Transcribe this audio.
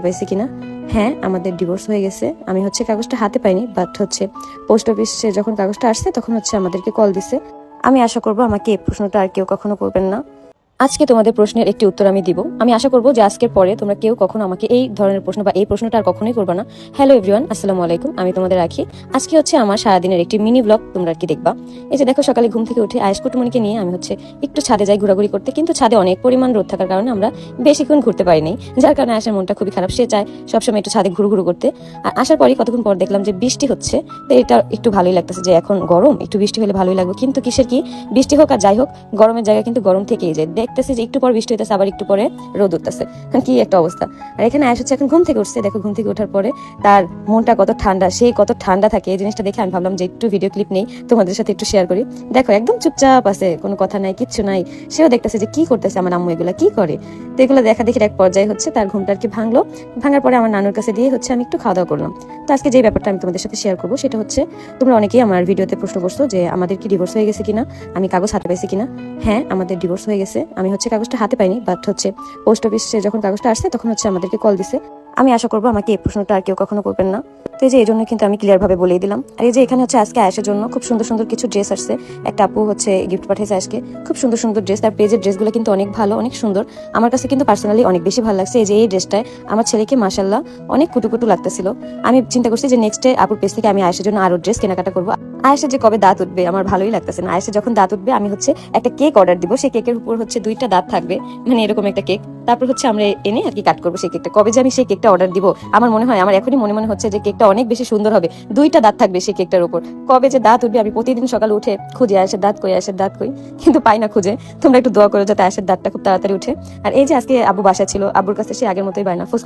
পাইছি কিনা। হ্যাঁ, আমাদের ডিভোর্স হয়ে গেছে। আমি কাগজটা হাতে পাইনি, বাট পোস্ট অফিসে যখন কাগজটা আসছে তখন আমাদেরকে কল দিছে। আমি আশা করবো আমাকে এই প্রশ্নটা আর কেউ কখনো করবেন না। আজকে তোমাদের প্রশ্নের একটি উত্তর আমি দিব। আমি আশা করবো যে আজকের পরে তোমরা কেউ কখনো আমাকে এই ধরনের প্রশ্ন বা এই প্রশ্নটা আর কখনোই করবে না। হ্যালো এভরিওয়ান, আসসালামু আলাইকুম। আমি তোমাদের রাখি। আজকে আমার সারাদিনের একটি মিনি ব্লগ তোমরা আর কি দেখবা। এই যে দেখো, সকালে ঘুম থেকে উঠে আয়েশ কুটুমনিকে নিয়ে আমি একটু ছাদে যাই ঘোরাঘুরি করতে, কিন্তু ছাদে অনেক পরিমাণ রোদ থাকার কারণে আমরা বেশিক্ষণ ঘুরতে পারিনি, যার কারণে আয়েশের মনটা খুবই খারাপ। সে চায় সবসময় একটু ছাদে ঘুরু করতে। আর আসার পরই কতক্ষণ পর দেখলাম যে বৃষ্টি হচ্ছে। তো এটা একটু ভালোই লাগতেছে যে এখন গরম, একটু বৃষ্টি হলে ভালোই লাগবে। কিন্তু কিসের কি, বৃষ্টি হোক আর যাই হোক, গরমের জায়গায় কিন্তু গরম থেকেই যায়। দেখতেছি যে একটু পর বৃষ্টি হইতেছে, আবার একটু পরে রোদ উঠতেছে। কি একটা অবস্থা। আর এখানে আয়েশ এখন ঘুম থেকে উঠছে। দেখো, ঘুম থেকে ওঠার পরে তার মনটা কত ঠান্ডা, সে কত ঠান্ডা থাকে। এই জিনিসটা দেখে আমি ভাবলাম যে একটু ভিডিও ক্লিপ নেই, তোমাদের সাথে একটু শেয়ার করি। দেখো, একদম চুপচাপ আছে, কোনো কথা নাই, কিচ্ছু নাই। সেও দেখতেছে যে কি করতেছে আমার আম্মু, এগুলা কি করে। তো এগুলো দেখা দেখি এক পর্যায়ে তার ঘুমটা আর কি ভাঙলো। ভাঙার পরে আমার নানুর কাছে দিয়ে আমি একটু খাওয়া দাওয়া করলাম। তো আজকে যে ব্যাপারটা আমি তোমাদের সাথে শেয়ার করবো সেটা তোমরা অনেকেই আমার ভিডিওতে প্রশ্ন করছো যে আমাদের কি ডিভোর্স হয়ে গেছে কিনা, আমি কাগজ হাতে পাইছি কিনা। হ্যাঁ, আমাদের ডিভোর্স হয়ে গেছে। আমি কাগজটা হাতে পাইনি, বাট পোস্ট অফিসে যখন কাগজটা আসছে তখন আমাদেরকে কল দিছে। আমি আশা করবো আমাকে এই প্রশ্নটা আর কেউ কখনো করবেন না। তো এই যে এই জন্য কিন্তু আমি ক্লিয়ার ভাবে বলেই দিলাম। আর এই যে এখানে আজকে আয়েশের জন্য খুব সুন্দর সুন্দর কিছু ড্রেস আসছে। একটা আপু গিফট পাঠিয়েছে আজকে, খুব সুন্দর সুন্দর ড্রেস। তার পেজের ড্রেসগুলো কিন্তু অনেক ভালো, অনেক সুন্দর। আমার কাছে কিন্তু পার্সোনালি অনেক বেশি ভালো লাগছে। এই যে এই ড্রেসটায় আমার ছেলেকে মাশাআল্লাহ অনেক কুটুকুটু লাগতেছিল। আমি চিন্তা করছি যে নেক্সট ডে আপুর পেজ থেকে আমি আয়েশের জন্য আরো ড্রেস কেনাকাটা করবো। আয়েশের যে কবে দাঁত উঠবে আমার ভালোই লাগতেছে না। আয়েশের যখন দাঁত উঠবে আমি একটা কেক অর্ডার দিব। সেই কেকের উপর 2টা দাঁত থাকবে, মানে এরকম একটা কেক। তারপর আমরা এনে আর কি কাট করবো সেই কেকটা। কবে যে আমি সেই কেকটা অর্ডার দিব, আমার মনে হয়, আমার এখনই মনে হচ্ছে যে কেকটা অনেক বেশি সুন্দর হবে। 2টা দাঁত থাকবে সেই কেকটার উপর। কবে যে দাঁত উঠবে, আমি প্রতিদিন সকালে উঠে খুঁজে আয়েশের দাঁত কই, আয়েশের দাঁত কই, কিন্তু পাই না খুঁজে। তোমরা একটু দোয়া করো যাতে আয়েশের দাঁতটা খুব তাড়াতাড়ি উঠে। আর এই যে আজকে আব্বু বাসা ছিল, আব্বুর কাছে সে আগের মতোই বায়না, ফুচকা